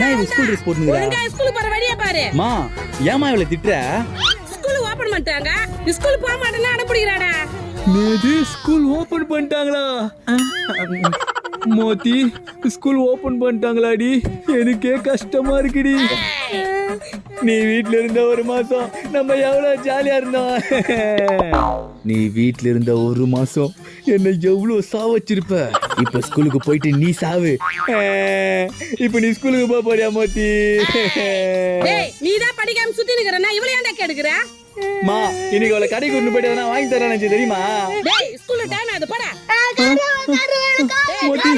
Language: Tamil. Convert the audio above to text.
நான் ஸ்கூல் ட்ரெஸ் போட்டுங்கறேன். ஒழுங்கா ஸ்கூலுக்கு போற வழியை பாரு. மா ஏமா இவளை திட்டுற? ஸ்கூல் ஓபன் பண்ணிட்டாங்க. ஸ்கூல் போக மாட்டேன்னு அடம்பிடிக்கிறாடா. நேது ஸ்கூல் ஓபன் பண்ணிட்டாங்களா? மோத்தி ஸ்கூல் ஓபன் பண்ணிட்டாங்களாடி? எனக்கே கஷ்டமா இருக்குடி. நீ வீட்ல இருந்த ஒரு மாசம் நம்ம எவ்வளவு ஜாலியா இருந்தோம். நீ வீட்ல இருந்த ஒரு மாசம் என்ன எவ்வளவு சாவச்சிருப்ப. இப்ப ஸ்கூலுக்கு போயிட்டு நீ சாவு. இப்ப நீ ஸ்கூலுக்கு போக போறியா மோத்தி? டேய் நீதான் படிக்காம சுத்தி நிக்கறனா இவளே ஏன்டா கேடுக்குற? மா இன்னைக்கு அவளை கடைக்கு கொண்டு போயிட்டு நான் வாங்கி தரேன் தெரியுமா? டேய் ஸ்கூல்ல டைம் ஆகுது போடா. மோத்தி